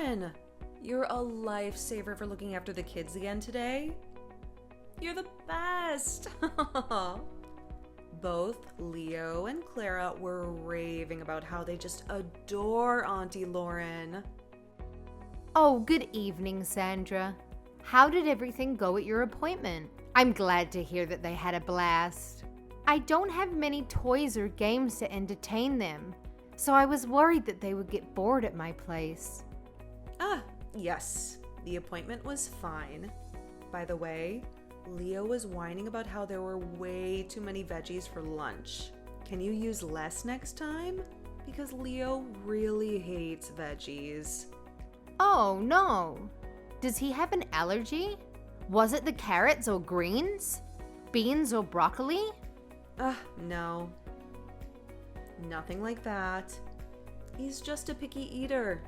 Lauren! You're a lifesaver for looking after the kids again today. You're the best! Both Leo and Clara were raving about how they just adore Auntie Lauren. Oh, good evening, Sandra. How did everything go at your appointment? I'm glad to hear that they had a blast. I don't have many toys or games to entertain them, so I was worried that they would get bored at my place. Yes, the appointment was fine. By the way, Leo was whining about how there were way too many veggies for lunch. Can you use less next time? Because Leo really hates veggies. Oh, no. Does he have an allergy? Was it the carrots or greens? Beans or broccoli? No. Nothing like that. He's just a picky eater.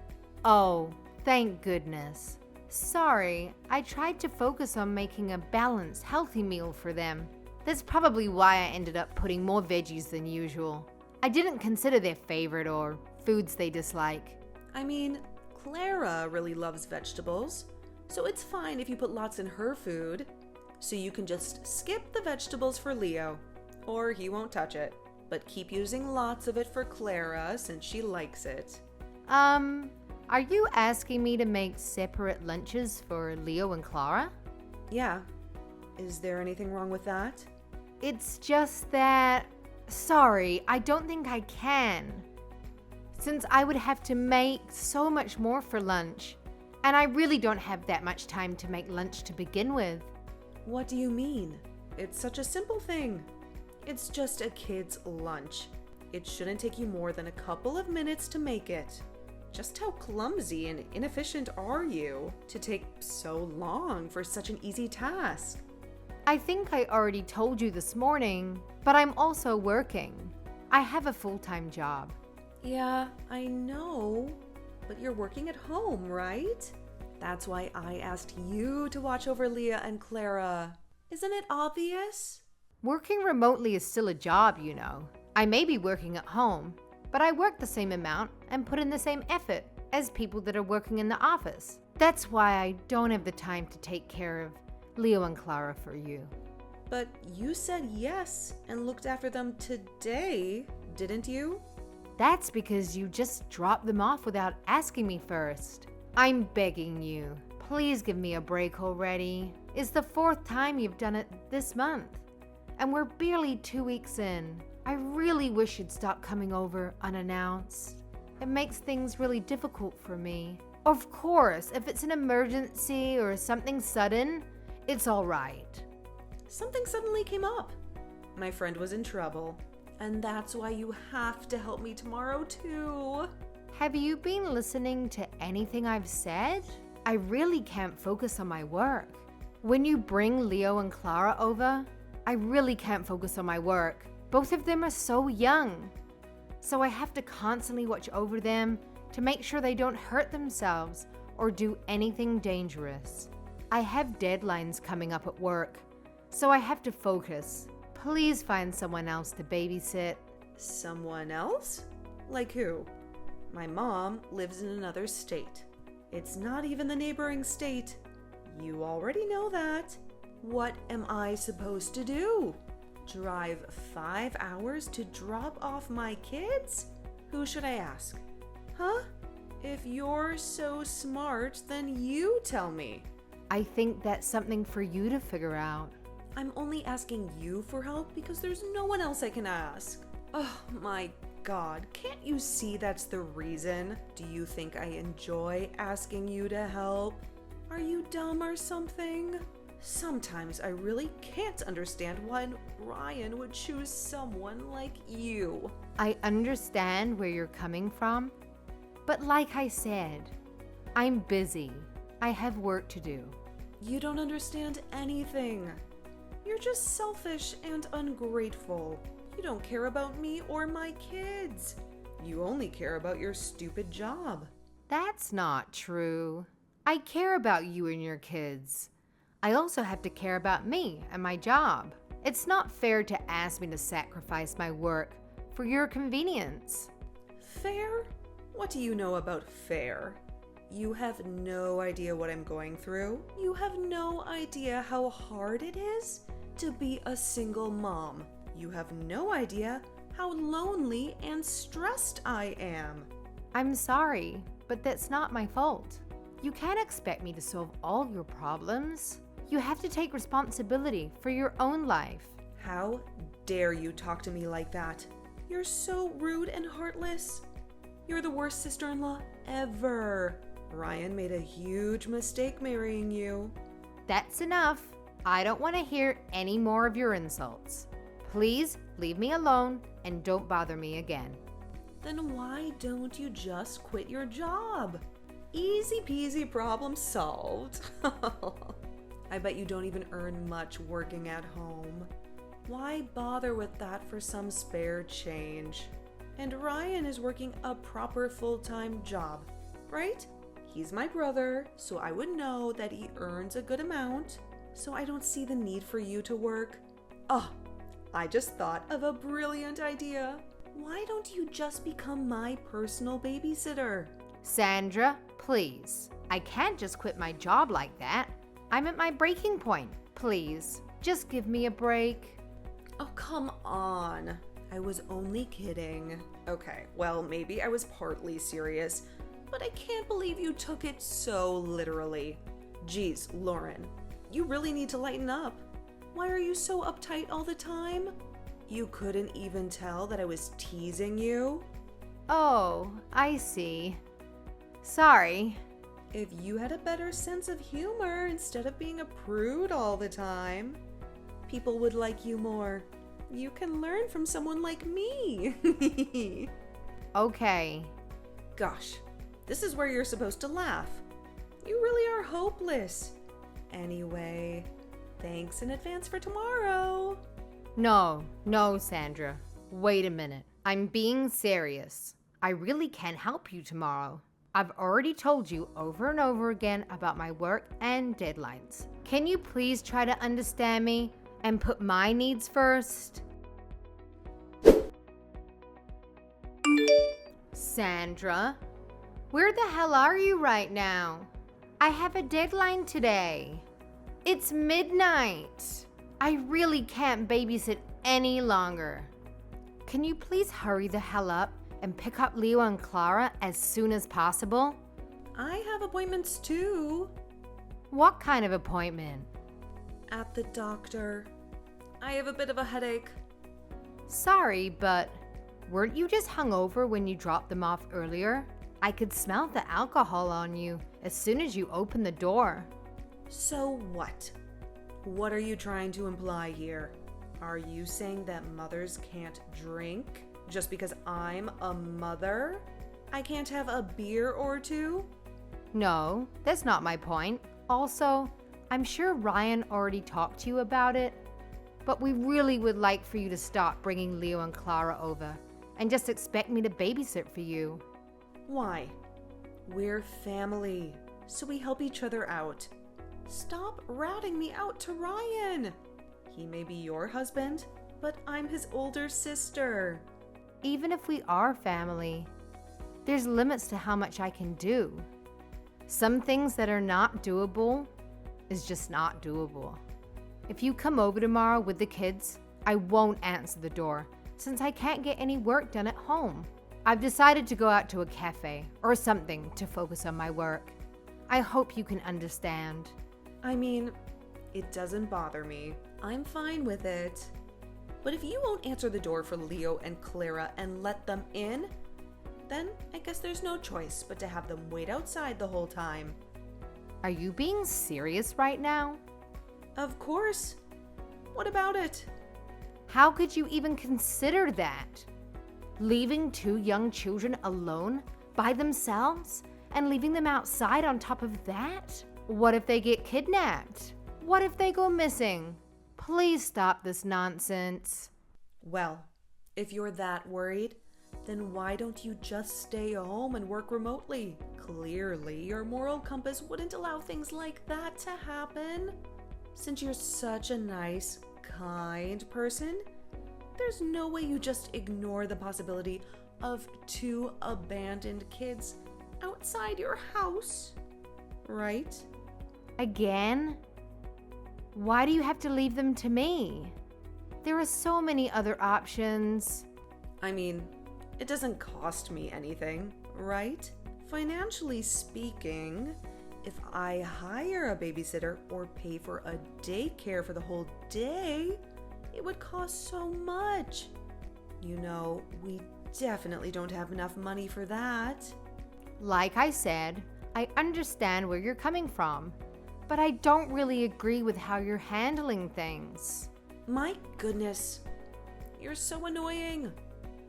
Oh, thank goodness. Sorry, I tried to focus on making a balanced, healthy meal for them. That's probably why I ended up putting more veggies than usual. I didn't consider their favorite or foods they dislike. I mean, Clara really loves vegetables, so it's fine if you put lots in her food. So you can just skip the vegetables for Leo, or he won't touch it. But keep using lots of it for Clara since she likes it. Are you asking me to make separate lunches for Leo and Clara? Yeah. Is there anything wrong with that? It's just that... Sorry, I don't think I can. Since I would have to make so much more for lunch, and I really don't have that much time to make lunch to begin with. What do you mean? It's such a simple thing. It's just a kid's lunch. It shouldn't take you more than a couple of minutes to make it. Just how clumsy and inefficient are you to take so long for such an easy task? I think I already told you this morning, but I'm also working. I have a full-time job. Yeah, I know, but you're working at home, right? That's why I asked you to watch over Leah and Clara. Isn't it obvious? Working remotely is still a job, you know. I may be working at home, but I work the same amount and put in the same effort as people that are working in the office. That's why I don't have the time to take care of Leo and Clara for you. But you said yes and looked after them today, didn't you? That's because you just dropped them off without asking me first. I'm begging you, please give me a break already. It's the 4th time you've done it this month, and we're barely 2 weeks in. I really wish you'd stop coming over unannounced. It makes things really difficult for me. Of course, if it's an emergency or something sudden, it's all right. Something suddenly came up. My friend was in trouble, and that's why you have to help me tomorrow too. Have you been listening to anything I've said? I really can't focus on my work. When you bring Leo and Clara over, I really can't focus on my work. Both of them are so young, so I have to constantly watch over them to make sure they don't hurt themselves or do anything dangerous. I have deadlines coming up at work, so I have to focus. Please find someone else to babysit. Someone else? Like who? My mom lives in another state. It's not even the neighboring state. You already know that. What am I supposed to do? Drive 5 hours to drop off my kids? Who should I ask? Huh? If you're so smart, then you tell me. I think that's something for you to figure out. I'm only asking you for help because there's no one else I can ask. Oh my God, can't you see that's the reason? Do you think I enjoy asking you to help? Are you dumb or something? Sometimes I really can't understand why Ryan would choose someone like you. I understand where you're coming from, but like I said, I'm busy. I have work to do. You don't understand anything. You're just selfish and ungrateful. You don't care about me or my kids. You only care about your stupid job. That's not true. I care about you and your kids. I also have to care about me and my job. It's not fair to ask me to sacrifice my work for your convenience. Fair? What do you know about fair? You have no idea what I'm going through. You have no idea how hard it is to be a single mom. You have no idea how lonely and stressed I am. I'm sorry, but that's not my fault. You can't expect me to solve all your problems. You have to take responsibility for your own life. How dare you talk to me like that? You're so rude and heartless. You're the worst sister-in-law ever. Ryan made a huge mistake marrying you. That's enough. I don't want to hear any more of your insults. Please leave me alone and don't bother me again. Then why don't you just quit your job? Easy peasy, problem solved. I bet you don't even earn much working at home. Why bother with that for some spare change? And Ryan is working a proper full-time job, right? He's my brother, so I would know that he earns a good amount, so I don't see the need for you to work. Oh, I just thought of a brilliant idea. Why don't you just become my personal babysitter? Sandra, please. I can't just quit my job like that. I'm at my breaking point. Please, just give me a break. Oh, come on. I was only kidding. Okay, well, maybe I was partly serious, but I can't believe you took it so literally. Geez, Lauren, you really need to lighten up. Why are you so uptight all the time? You couldn't even tell that I was teasing you? Oh, I see. Sorry. If you had a better sense of humor instead of being a prude all the time, people would like you more. You can learn from someone like me. Okay. Gosh, this is where you're supposed to laugh. You really are hopeless. Anyway, thanks in advance for tomorrow. No, Sandra. Wait a minute. I'm being serious. I really can't help you tomorrow. I've already told you over and over again about my work and deadlines. Can you please try to understand me and put my needs first? Sandra, where the hell are you right now? I have a deadline today. It's midnight. I really can't babysit any longer. Can you please hurry the hell up and pick up Leo and Clara as soon as possible? I have appointments too. What kind of appointment? At the doctor. I have a bit of a headache. Sorry, but weren't you just hungover when you dropped them off earlier? I could smell the alcohol on you as soon as you opened the door. So what? What are you trying to imply here? Are you saying that mothers can't drink just because I'm a mother? I can't have a beer or two? No, that's not my point. Also, I'm sure Ryan already talked to you about it, but we really would like for you to stop bringing Leo and Clara over and just expect me to babysit for you. Why? We're family, so we help each other out. Stop ratting me out to Ryan. He may be your husband, but I'm his older sister. Even if we are family, there's limits to how much I can do. Some things that are not doable is just not doable. If you come over tomorrow with the kids, I won't answer the door since I can't get any work done at home. I've decided to go out to a cafe or something to focus on my work. I hope you can understand. I mean, it doesn't bother me. I'm fine with it. But if you won't answer the door for Leo and Clara and let them in, then I guess there's no choice but to have them wait outside the whole time. Are you being serious right now? Of course. What about it? How could you even consider that? Leaving two young children alone by themselves and leaving them outside on top of that? What if they get kidnapped? What if they go missing? Please stop this nonsense. Well, if you're that worried, then why don't you just stay home and work remotely? Clearly, your moral compass wouldn't allow things like that to happen. Since you're such a nice, kind person, there's no way you just ignore the possibility of two abandoned kids outside your house, right? Again? Why do you have to leave them to me? There are so many other options. I mean, it doesn't cost me anything, right? Financially speaking, if I hire a babysitter or pay for a daycare for the whole day, it would cost so much. You know, we definitely don't have enough money for that. Like I said, I understand where you're coming from, but I don't really agree with how you're handling things. My goodness, you're so annoying.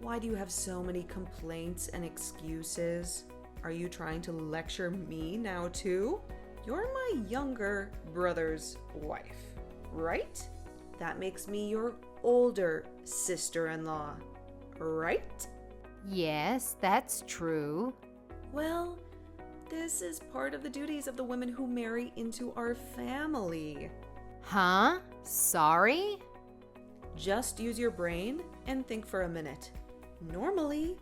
Why do you have so many complaints and excuses? Are you trying to lecture me now too? You're my younger brother's wife, right? That makes me your older sister-in-law, right? Yes, that's true. Well, this is part of the duties of the women who marry into our family. Huh? Sorry? Just use your brain and think for a minute. Normally,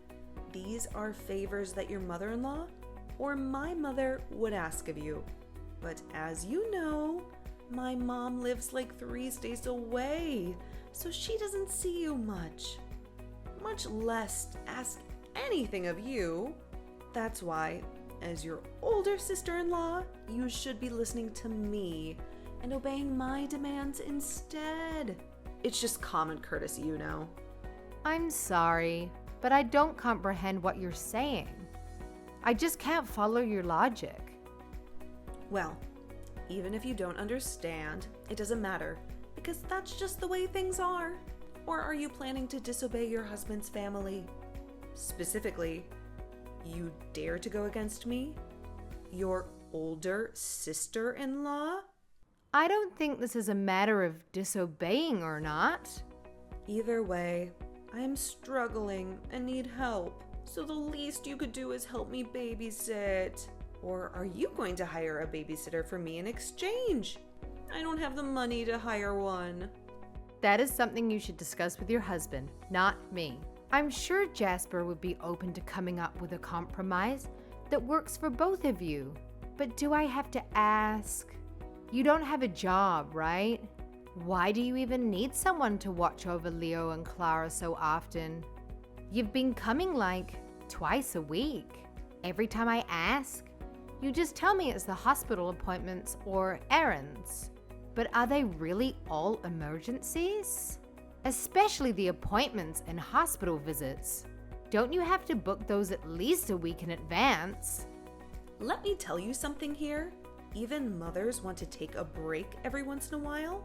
these are favors that your mother-in-law or my mother would ask of you. But as you know, my mom lives like 3 states away, so she doesn't see you much less ask anything of you. That's why, as your older sister-in-law, you should be listening to me and obeying my demands instead. It's just common courtesy, you know. I'm sorry, but I don't comprehend what you're saying. I just can't follow your logic. Well, even if you don't understand, it doesn't matter, because that's just the way things are. Or are you planning to disobey your husband's family? Specifically, you dare to go against me? Your older sister-in-law? I don't think this is a matter of disobeying or not. Either way, I am struggling and need help. So the least you could do is help me babysit. Or are you going to hire a babysitter for me in exchange? I don't have the money to hire one. That is something you should discuss with your husband, not me. I'm sure Jasper would be open to coming up with a compromise that works for both of you. But do I have to ask? You don't have a job, right? Why do you even need someone to watch over Leo and Clara so often? You've been coming like twice a week. Every time I ask, you just tell me it's the hospital appointments or errands. But are they really all emergencies? Especially the appointments and hospital visits. Don't you have to book those at least a week in advance? Let me tell you something here. Even mothers want to take a break every once in a while.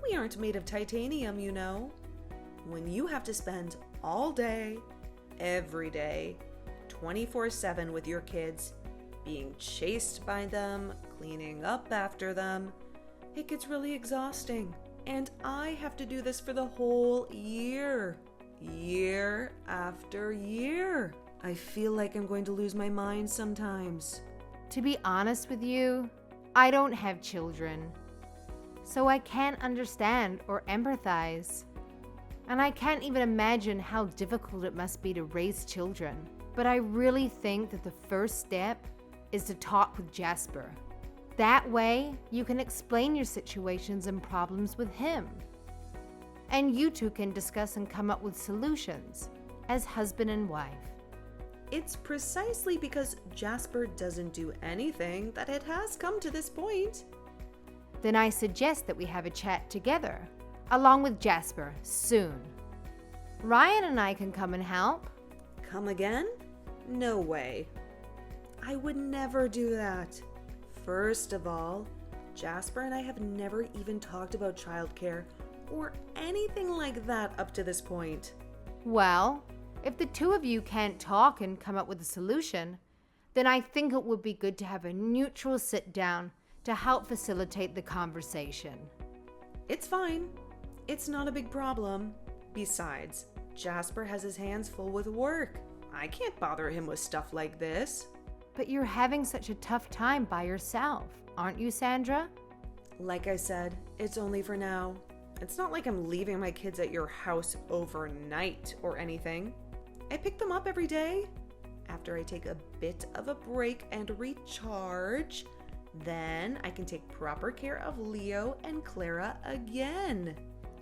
We aren't made of titanium, you know. When you have to spend all day, every day, 24/7 with your kids, being chased by them, cleaning up after them, it gets really exhausting. And I have to do this for the whole year. Year after year. I feel like I'm going to lose my mind sometimes. To be honest with you, I don't have children. So I can't understand or empathize. And I can't even imagine how difficult it must be to raise children. But I really think that the first step is to talk with Jasper. That way, you can explain your situations and problems with him. And you two can discuss and come up with solutions as husband and wife. It's precisely because Jasper doesn't do anything that it has come to this point. Then I suggest that we have a chat together, along with Jasper, soon. Ryan and I can come and help. Come again? No way. I would never do that. First of all, Jasper and I have never even talked about childcare or anything like that up to this point. Well, if the two of you can't talk and come up with a solution, then I think it would be good to have a neutral sit down to help facilitate the conversation. It's fine. It's not a big problem. Besides, Jasper has his hands full with work. I can't bother him with stuff like this. But you're having such a tough time by yourself, aren't you, Sandra? Like I said, it's only for now. It's not like I'm leaving my kids at your house overnight or anything. I pick them up every day. After I take a bit of a break and recharge, then I can take proper care of Leo and Clara again.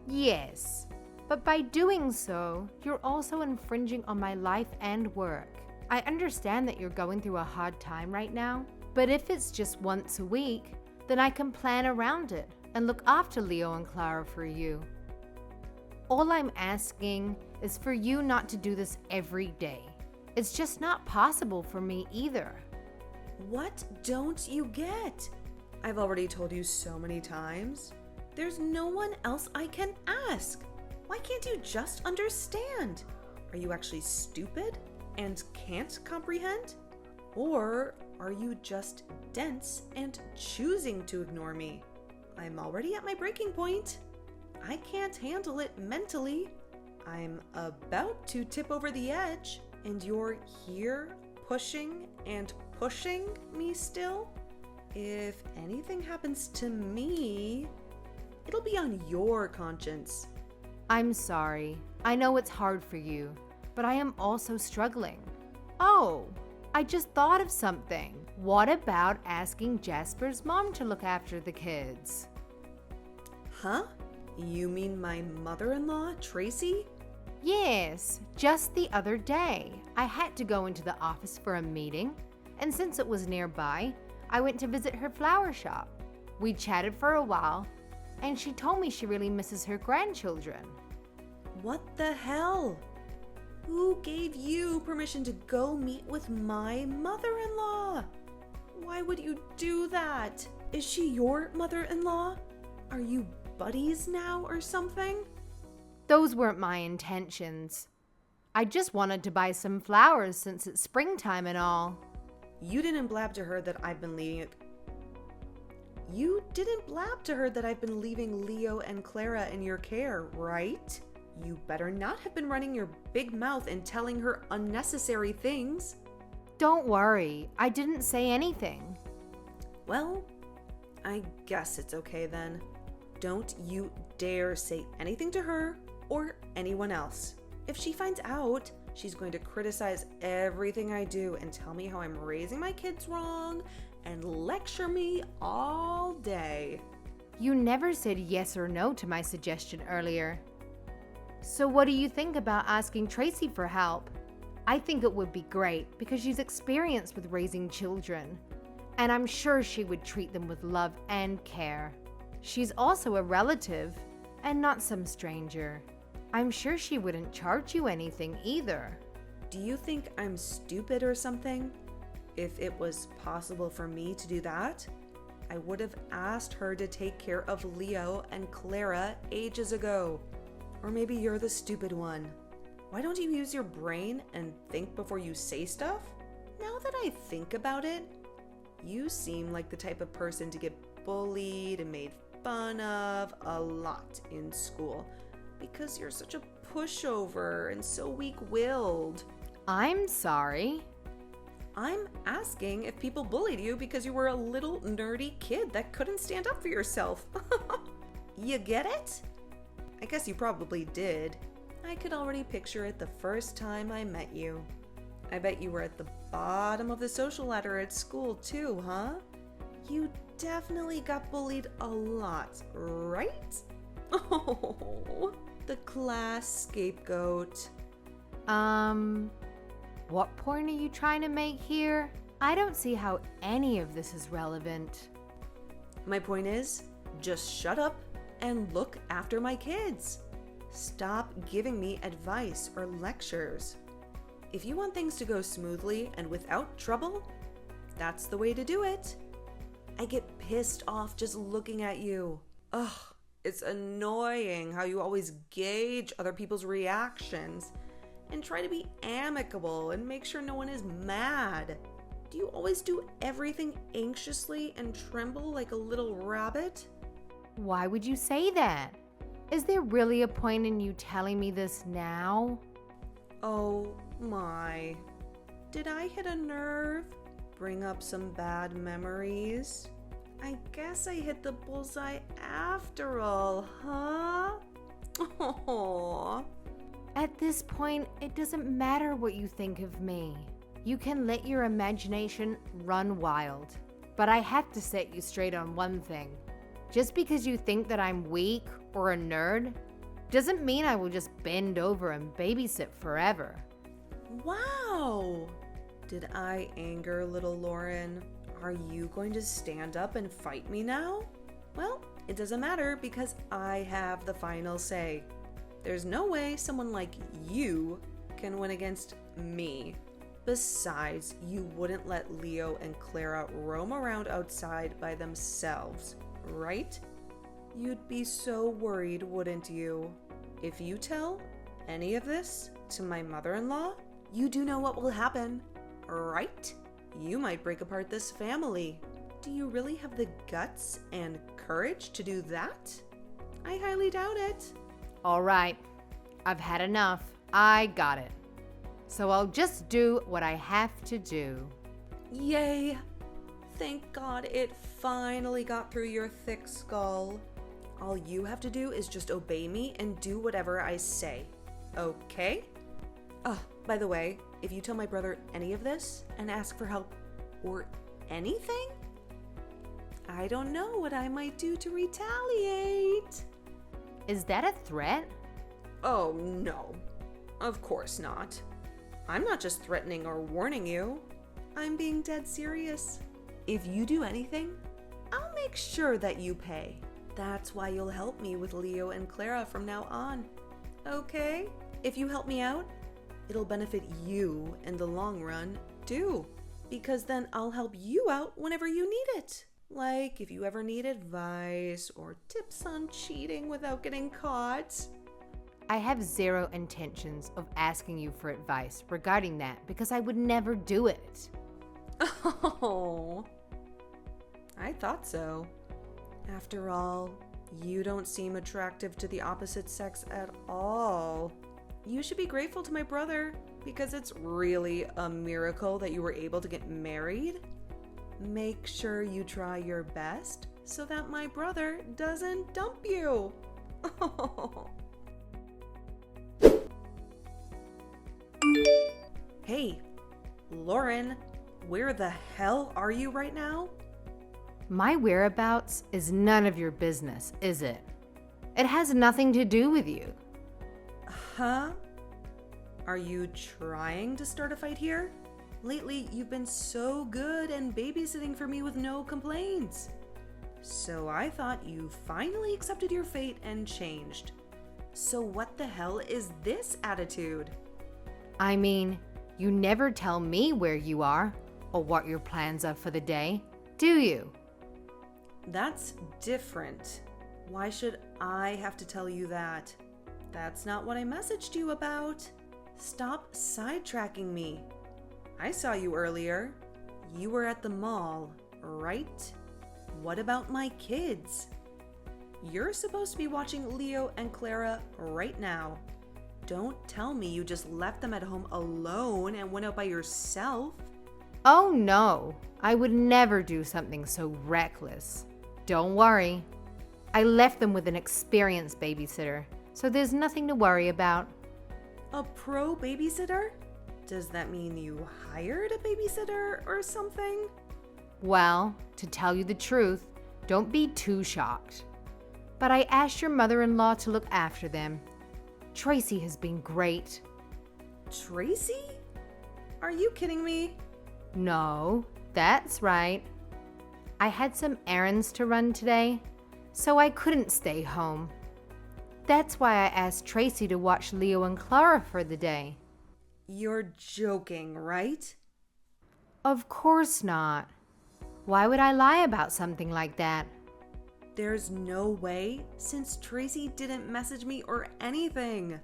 Yes, but by doing so, you're also infringing on my life and work. I understand that you're going through a hard time right now, but if it's just once a week, then I can plan around it and look after Leo and Clara for you. All I'm asking is for you not to do this every day. It's just not possible for me either. What don't you get? I've already told you so many times. There's no one else I can ask. Why can't you just understand? Are you actually stupid and can't comprehend? Or are you just dense and choosing to ignore me? I'm already at my breaking point. I can't handle it mentally. I'm about to tip over the edge, and you're here pushing and pushing me still? If anything happens to me, it'll be on your conscience. I'm sorry. I know it's hard for you, but I am also struggling. Oh, I just thought of something. What about asking Jasper's mom to look after the kids? Huh? You mean my mother-in-law, Tracy? Yes, just the other day. I had to go into the office for a meeting, and since it was nearby, I went to visit her flower shop. We chatted for a while, and she told me she really misses her grandchildren. What the hell? Who gave you permission to go meet with my mother-in-law? Why would you do that? Is she your mother-in-law? Are you buddies now or something? Those weren't my intentions. I just wanted to buy some flowers since it's springtime and all. You didn't blab to her that I've been leaving Leo and Clara in your care, right? You better not have been running your big mouth and telling her unnecessary things. Don't worry, I didn't say anything. Well, I guess it's okay then. Don't you dare say anything to her or anyone else. If she finds out, she's going to criticize everything I do and tell me how I'm raising my kids wrong and lecture me all day. You never said yes or no to my suggestion earlier. So what do you think about asking Tracy for help? I think it would be great because she's experienced with raising children, and I'm sure she would treat them with love and care. She's also a relative and not some stranger. I'm sure she wouldn't charge you anything either. Do you think I'm stupid or something? If it was possible for me to do that, I would have asked her to take care of Leo and Clara ages ago. Or maybe you're the stupid one. Why don't you use your brain and think before you say stuff? Now that I think about it, you seem like the type of person to get bullied and made fun of a lot in school because you're such a pushover and so weak-willed. I'm sorry. I'm asking if people bullied you because you were a little nerdy kid that couldn't stand up for yourself. You get it? I guess you probably did. I could already picture it the first time I met you. I bet you were at the bottom of the social ladder at school too, huh? You definitely got bullied a lot, right? Oh, the class scapegoat. What point are you trying to make here? I don't see how any of this is relevant. My point is, just shut up and look after my kids. Stop giving me advice or lectures. If you want things to go smoothly and without trouble, that's the way to do it. I get pissed off just looking at you. Ugh, it's annoying how you always gauge other people's reactions and try to be amicable and make sure no one is mad. Do you always do everything anxiously and tremble like a little rabbit? Why would you say that? Is there really a point in you telling me this now? Oh my. Did I hit a nerve? Bring up some bad memories? I guess I hit the bullseye after all, huh? Oh. At this point, it doesn't matter what you think of me. You can let your imagination run wild. But I have to set you straight on one thing. Just because you think that I'm weak or a nerd doesn't mean I will just bend over and babysit forever. Wow! Did I anger little Lauren? Are you going to stand up and fight me now? Well, it doesn't matter because I have the final say. There's no way someone like you can win against me. Besides, you wouldn't let Leo and Clara roam around outside by themselves, right? You'd be so worried, wouldn't you? If you tell any of this to my mother-in-law, you do know what will happen, right? You might break apart this family. Do you really have the guts and courage to do that? I highly doubt it. All right, I've had enough. I got it. So I'll just do what I have to do. Yay! Thank God it finally got through your thick skull. All you have to do is just obey me and do whatever I say. Okay? Oh, by the way, if you tell my brother any of this and ask for help or anything, I don't know what I might do to retaliate. Is that a threat? Oh, no. Of course not. I'm not just threatening or warning you. I'm being dead serious. If you do anything, I'll make sure that you pay. That's why you'll help me with Leo and Clara from now on. Okay? If you help me out, it'll benefit you in the long run, too. Because then I'll help you out whenever you need it. Like if you ever need advice or tips on cheating without getting caught. I have zero intentions of asking you for advice regarding that because I would never do it. Oh, I thought so. After all, you don't seem attractive to the opposite sex at all. You should be grateful to my brother because it's really a miracle that you were able to get married. Make sure you try your best so that my brother doesn't dump you. Hey, Lauren, where the hell are you right now? My whereabouts is none of your business, is it? It has nothing to do with you. Huh? Are you trying to start a fight here? Lately, you've been so good and babysitting for me with no complaints. So I thought you finally accepted your fate and changed. So what the hell is this attitude? I mean, you never tell me where you are or what your plans are for the day, do you? That's different. Why should I have to tell you that? That's not what I messaged you about. Stop sidetracking me. I saw you earlier. You were at the mall, right? What about my kids? You're supposed to be watching Leo and Clara right now. Don't tell me you just left them at home alone and went out by yourself. Oh no, I would never do something so reckless. Don't worry. I left them with an experienced babysitter, so there's nothing to worry about. A pro babysitter? Does that mean you hired a babysitter or something? Well, to tell you the truth, don't be too shocked. But I asked your mother-in-law to look after them. Tracy has been great. Tracy? Are you kidding me? No, that's right. I had some errands to run today, so I couldn't stay home. That's why I asked Tracy to watch Leo and Clara for the day. You're joking, right? Of course not. Why would I lie about something like that? There's no way, since Tracy didn't message me or anything.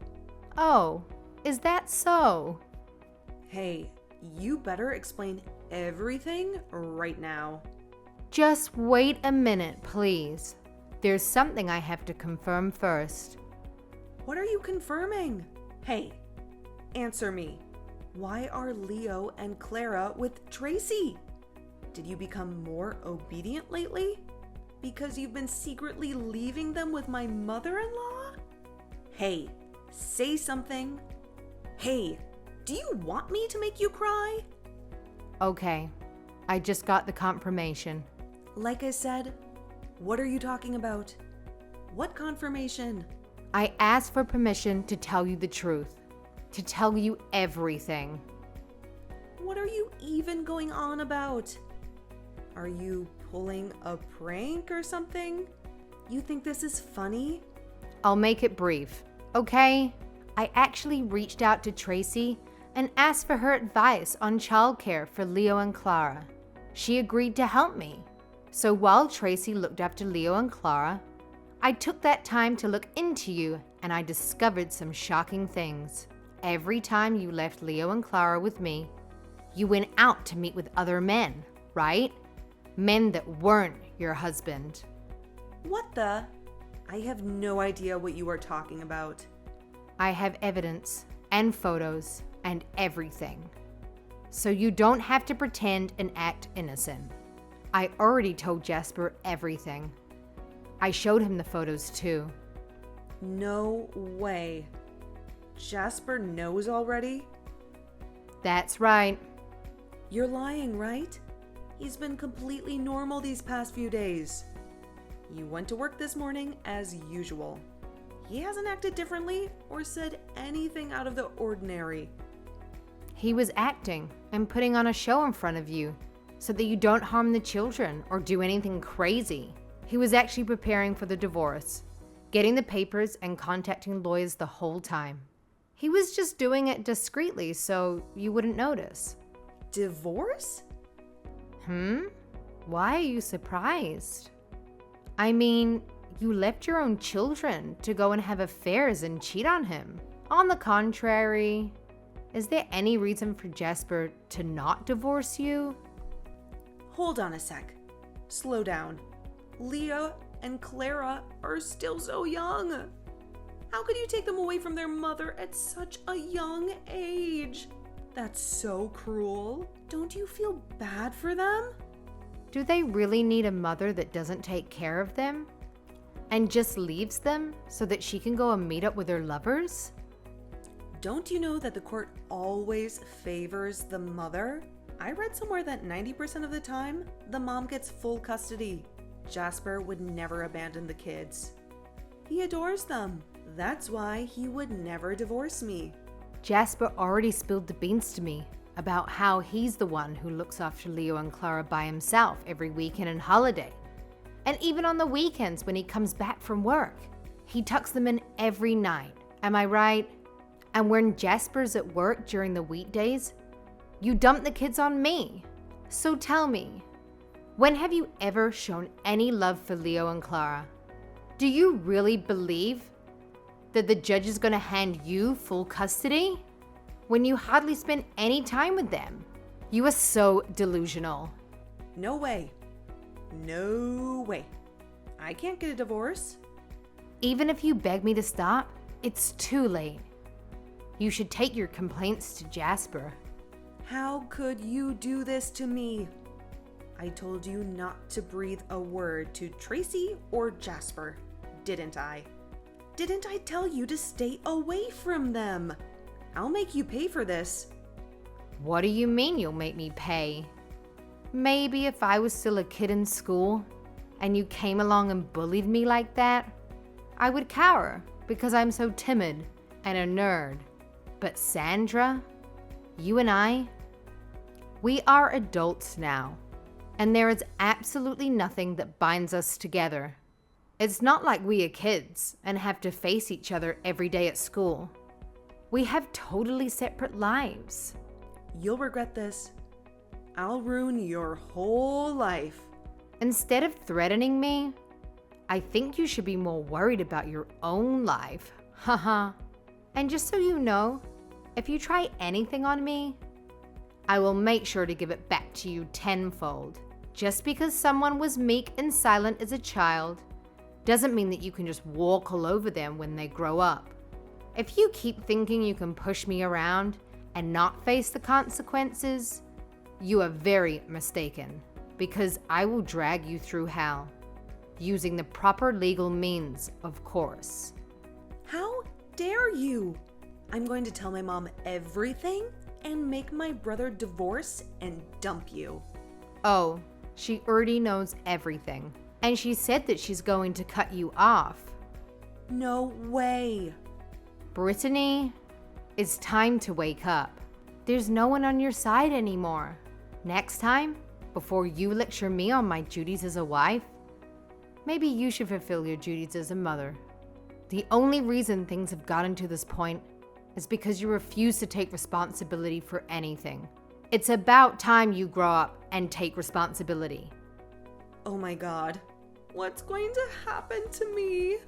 Oh, is that so? Hey, you better explain everything right now. Just wait a minute, please. There's something I have to confirm first. What are you confirming? Hey, answer me. Why are Leo and Clara with Tracy? Did you become more obedient lately? Because you've been secretly leaving them with my mother-in-law? Hey, say something. Hey, do you want me to make you cry? Okay, I just got the confirmation. Like I said, what are you talking about? What confirmation? I asked for permission to tell you the truth, to tell you everything. What are you even going on about? Are you pulling a prank or something? You think this is funny? I'll make it brief, okay? I actually reached out to Tracy and asked for her advice on childcare for Leo and Clara. She agreed to help me. So while Tracy looked after Leo and Clara, I took that time to look into you and I discovered some shocking things. Every time you left Leo and Clara with me, you went out to meet with other men, right? Men that weren't your husband. What the? I have no idea what you are talking about. I have evidence and photos and everything. So you don't have to pretend and act innocent. I already told Jasper everything. I showed him the photos too. No way. Jasper knows already? That's right. You're lying, right? He's been completely normal these past few days. You went to work this morning as usual. He hasn't acted differently or said anything out of the ordinary. He was acting and putting on a show in front of you so that you don't harm the children or do anything crazy. He was actually preparing for the divorce, getting the papers and contacting lawyers the whole time. He was just doing it discreetly so you wouldn't notice. Divorce? Why are you surprised? I mean, you left your own children to go and have affairs and cheat on him. On the contrary, is there any reason for Jasper to not divorce you? Hold on a sec. Slow down. Leo and Clara are still so young. How could you take them away from their mother at such a young age? That's so cruel. Don't you feel bad for them? Do they really need a mother that doesn't take care of them and just leaves them so that she can go and meet up with her lovers? Don't you know that the court always favors the mother? I read somewhere that 90% of the time, the mom gets full custody. Jasper would never abandon the kids. He adores them. That's why he would never divorce me. Jasper already spilled the beans to me about how he's the one who looks after Leo and Clara by himself every weekend and holiday. And even on the weekends when he comes back from work, he tucks them in every night. Am I right? And when Jasper's at work during the weekdays, you dump the kids on me. So tell me, when have you ever shown any love for Leo and Clara? Do you really believe that the judge is going to hand you full custody when you hardly spend any time with them? You are so delusional. No way. No way. I can't get a divorce. Even if you beg me to stop, it's too late. You should take your complaints to Jasper. How could you do this to me? I told you not to breathe a word to Tracy or Jasper, didn't I? Didn't I tell you to stay away from them? I'll make you pay for this. What do you mean you'll make me pay? Maybe if I was still a kid in school and you came along and bullied me like that, I would cower because I'm so timid and a nerd. But Sandra, you and I, we are adults now, and there is absolutely nothing that binds us together. It's not like we are kids and have to face each other every day at school. We have totally separate lives. You'll regret this. I'll ruin your whole life. Instead of threatening me, I think you should be more worried about your own life. Haha. And just so you know, if you try anything on me, I will make sure to give it back to you tenfold. Just because someone was meek and silent as a child doesn't mean that you can just walk all over them when they grow up. If you keep thinking you can push me around and not face the consequences, you are very mistaken, because I will drag you through hell, using the proper legal means, of course. How dare you? I'm going to tell my mom everything, and make my brother divorce and dump you. Oh, she already knows everything. And she said that she's going to cut you off. No way. Brittany, it's time to wake up. There's no one on your side anymore. Next time, before you lecture me on my duties as a wife, maybe you should fulfill your duties as a mother. The only reason things have gotten to this point is because you refuse to take responsibility for anything. It's about time you grow up and take responsibility. Oh my God. What's going to happen to me?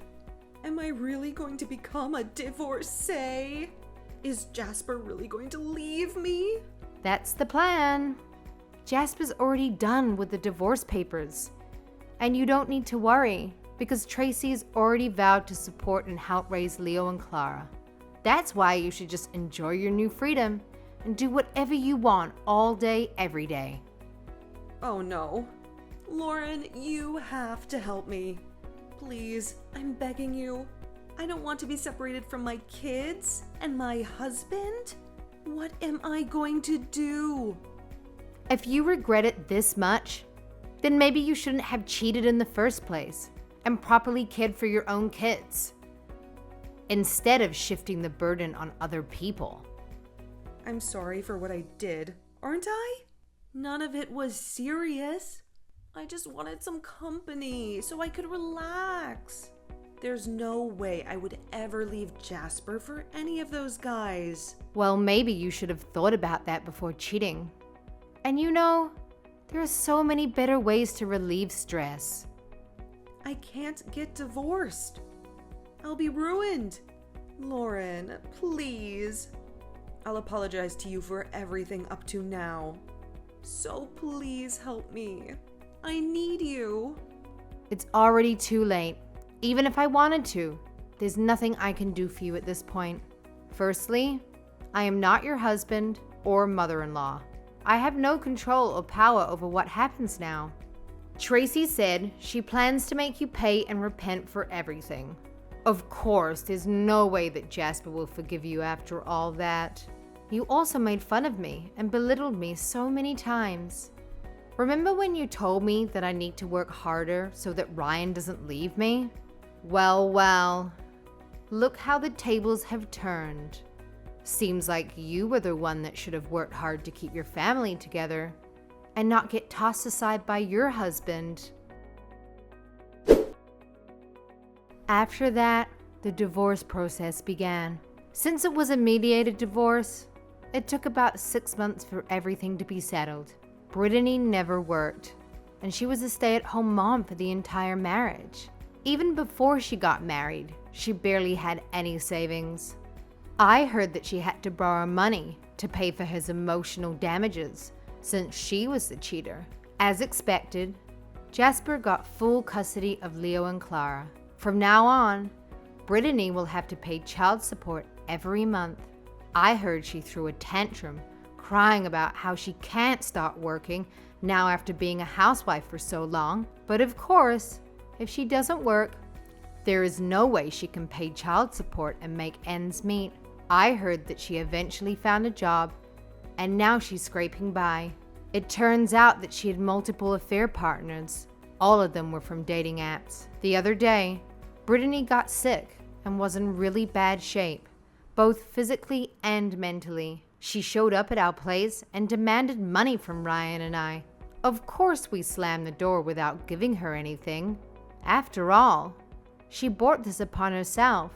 Am I really going to become a divorcee? Is Jasper really going to leave me? That's the plan. Jasper's already done with the divorce papers. And you don't need to worry because Tracy's already vowed to support and help raise Leo and Clara. That's why you should just enjoy your new freedom and do whatever you want all day, every day. Oh no. Lauren, you have to help me. Please, I'm begging you. I don't want to be separated from my kids and my husband. What am I going to do? If you regret it this much, then maybe you shouldn't have cheated in the first place and properly cared for your own kids, instead of shifting the burden on other people. I'm sorry for what I did, aren't I? None of it was serious. I just wanted some company so I could relax. There's no way I would ever leave Jasper for any of those guys. Well, maybe you should have thought about that before cheating. And you know, there are so many better ways to relieve stress. I can't get divorced. I'll be ruined. Lauren, please. I'll apologize to you for everything up to now. So please help me. I need you. It's already too late. Even if I wanted to, there's nothing I can do for you at this point. Firstly, I am not your husband or mother-in-law. I have no control or power over what happens now. Tracy said she plans to make you pay and repent for everything. Of course, there's no way that Jasper will forgive you after all that. You also made fun of me and belittled me so many times. Remember when you told me that I need to work harder so that Ryan doesn't leave me? Well, look how the tables have turned. Seems like you were the one that should have worked hard to keep your family together and not get tossed aside by your husband. After that, the divorce process began. Since it was a mediated divorce, it took about 6 months for everything to be settled. Brittany never worked, and she was a stay-at-home mom for the entire marriage. Even before she got married, she barely had any savings. I heard that she had to borrow money to pay for his emotional damages, since she was the cheater. As expected, Jasper got full custody of Leo and Clara. From now on, Brittany will have to pay child support every month. I heard she threw a tantrum, crying about how she can't start working now after being a housewife for so long. But of course, if she doesn't work, there is no way she can pay child support and make ends meet. I heard that she eventually found a job, and now she's scraping by. It turns out that she had multiple affair partners. All of them were from dating apps. The other day, Brittany got sick and was in really bad shape, both physically and mentally. She showed up at our place and demanded money from Ryan and I. Of course, we slammed the door without giving her anything. After all, she brought this upon herself,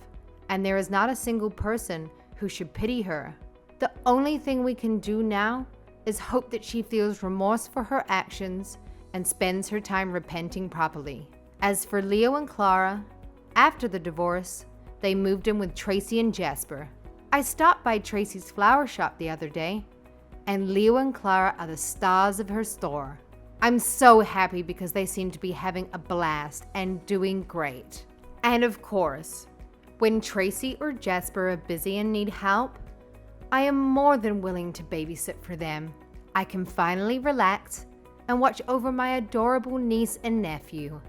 and there is not a single person who should pity her. The only thing we can do now is hope that she feels remorse for her actions and spends her time repenting properly. As for Leo and Clara, after the divorce, they moved in with Tracy and Jasper. I stopped by Tracy's flower shop the other day, and Leo and Clara are the stars of her store. I'm so happy because they seem to be having a blast and doing great. And of course, when Tracy or Jasper are busy and need help, I am more than willing to babysit for them. I can finally relax and watch over my adorable niece and nephew.